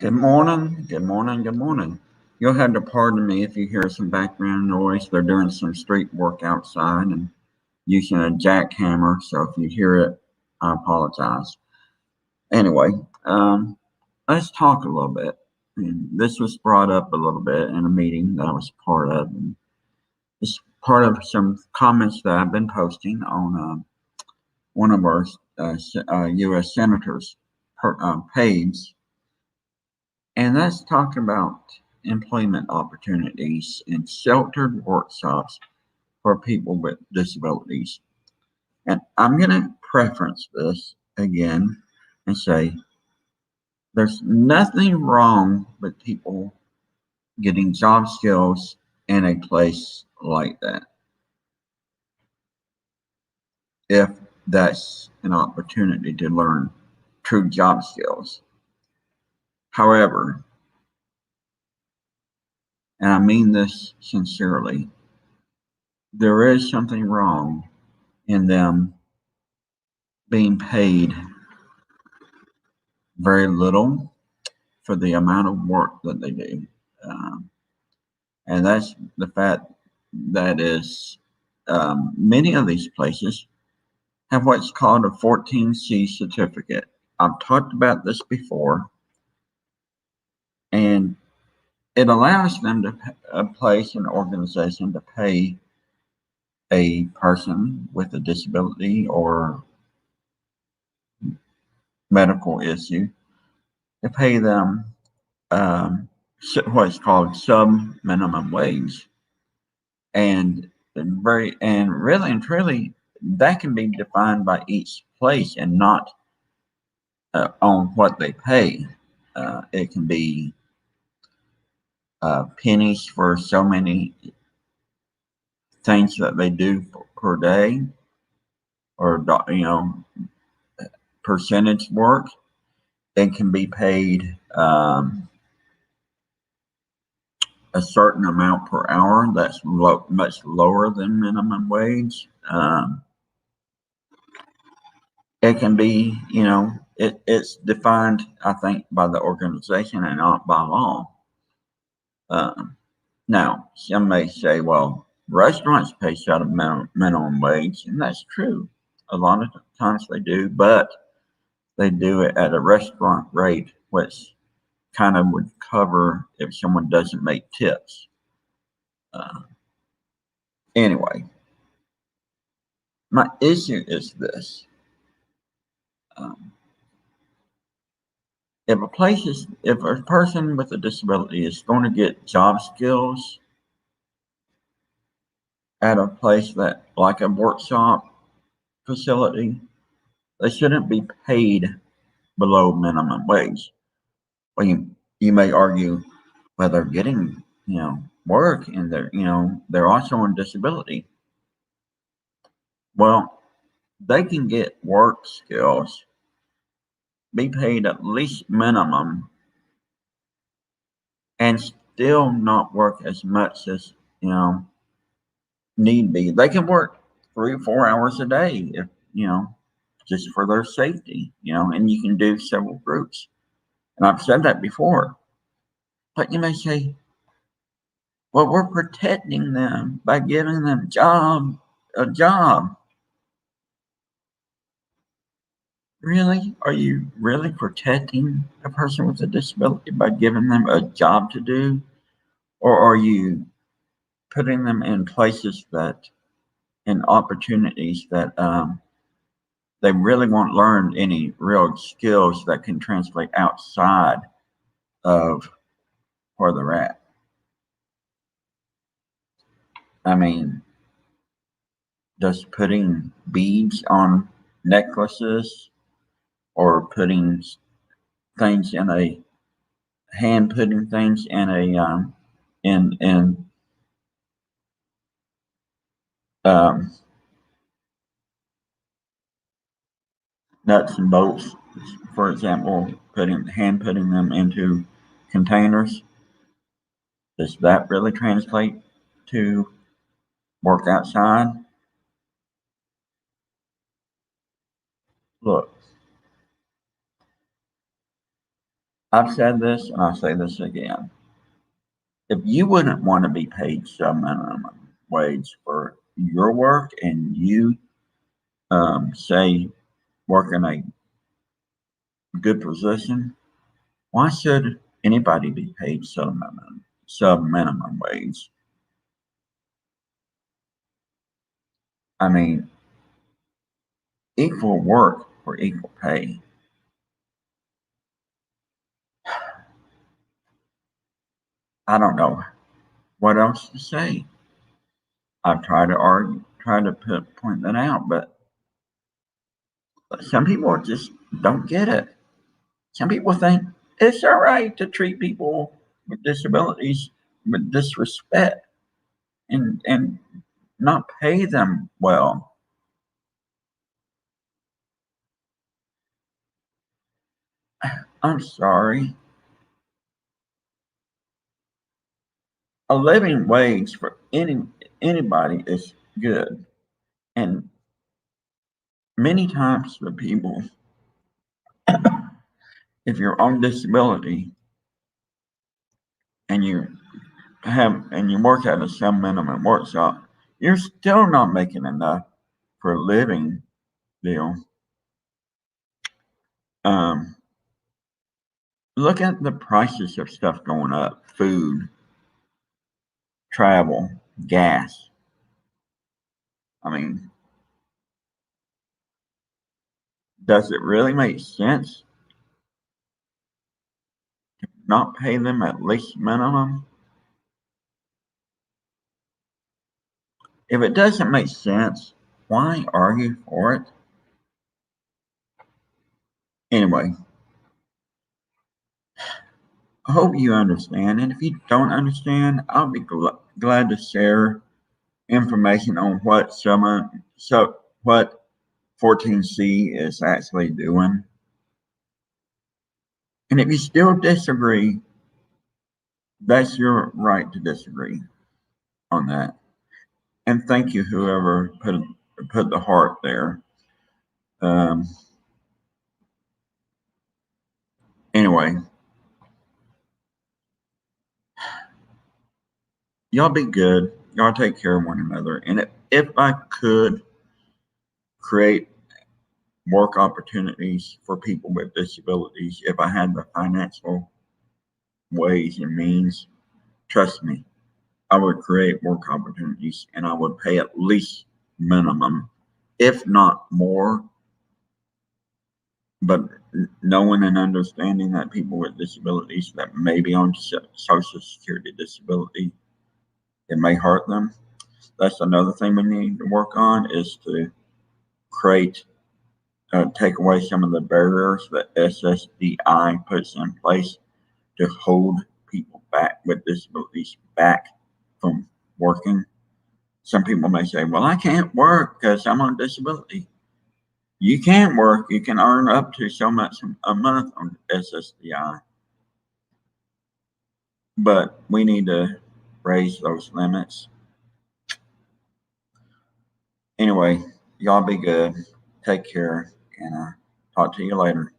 Good morning, good morning, good morning. You'll have to pardon me if you hear some background noise. They're doing some street work outside and using a jackhammer, so if you hear it, I apologize. Anyway, let's talk a little bit. And this was brought up a little bit in a meeting that I was part of. And it's part of some comments that I've been posting on one of our U.S. senators' page. And that's talking about employment opportunities in sheltered workshops for people with disabilities. And I'm going to preference this again and say there's nothing wrong with people getting job skills in a place like that, if that's an opportunity to learn true job skills. However, and I mean this sincerely, there is something wrong in them being paid very little for the amount of work that they do. Um, and that's the fact that is many of these places have what's called a 14C certificate. I've talked about this before, and it allows them to place an organization to pay a person with a disability or medical issue to pay them what's called sub minimum wage, and really and truly that can be defined by each place and not on what they pay. It can be pennies for so many things that they do per day, or percentage work. It can be paid a certain amount per hour that's much lower than minimum wage. It can be, it's defined, I think, by the organization and not by law. Now, some may say, well, restaurants pay short of minimum wage, and that's true. A lot of times they do, but they do it at a restaurant rate, which kind of would cover if someone doesn't make tips. Anyway, my issue is this. If a person with a disability is going to get job skills at a place that, like a workshop facility, they shouldn't be paid below minimum wage. Well, you may argue, well, they're getting, work, and they're also on disability. Well, they can get work skills, be paid at least minimum, and still not work as much as, need be. They can work 3 or 4 hours a day if, just for their safety, and you can do several groups. And I've said that before. But you may say, well, we're protecting them by giving them a job. Really? Are you really protecting a person with a disability by giving them a job to do? Or are you putting them in places in opportunities that they really won't learn any real skills that can translate outside of where they're at? I mean, does putting beads on necklaces or putting things in a putting things in a in nuts and bolts, for example, putting them into containers, does that really translate to work outside? Look, I've said this and I'll say this again. If you wouldn't want to be paid some minimum wage for your work and you say work in a good position, why should anybody be paid sub minimum wage? I mean, equal work for equal pay. I don't know what else to say. I've tried to argue, tried to point that out, but some people just don't get it. Some people think it's all right to treat people with disabilities with disrespect and not pay them well. I'm sorry. A living wage for anybody is good. And many times the people, if you're on disability and you work at a some minimum workshop, you're still not making enough for a living deal. Um, Look at the prices of stuff going up: food, travel, gas. I mean, does it really make sense not pay them at least minimum? If it doesn't make sense, why argue for it? Anyway, I hope you understand. And if you don't understand, I'll be glad to share information on what 14C is actually doing. And if you still disagree, that's your right to disagree on that. And thank you, whoever put the heart there. Um, anyway, y'all be good. Y'all take care of one another. And if I could create work opportunities for people with disabilities, if I had the financial ways and means, trust me, I would create work opportunities and I would pay at least minimum, if not more. But knowing and understanding that people with disabilities that may be on Social Security disability, it may hurt them. That's another thing we need to work on is to create, take away some of the barriers that SSDI puts in place to hold people back with disabilities back from working. Some people may say, well, I can't work because I'm on disability. You can work. You can earn up to so much a month on SSDI. But we need to raise those limits. Anyway, y'all be good. Take care, and talk to you later.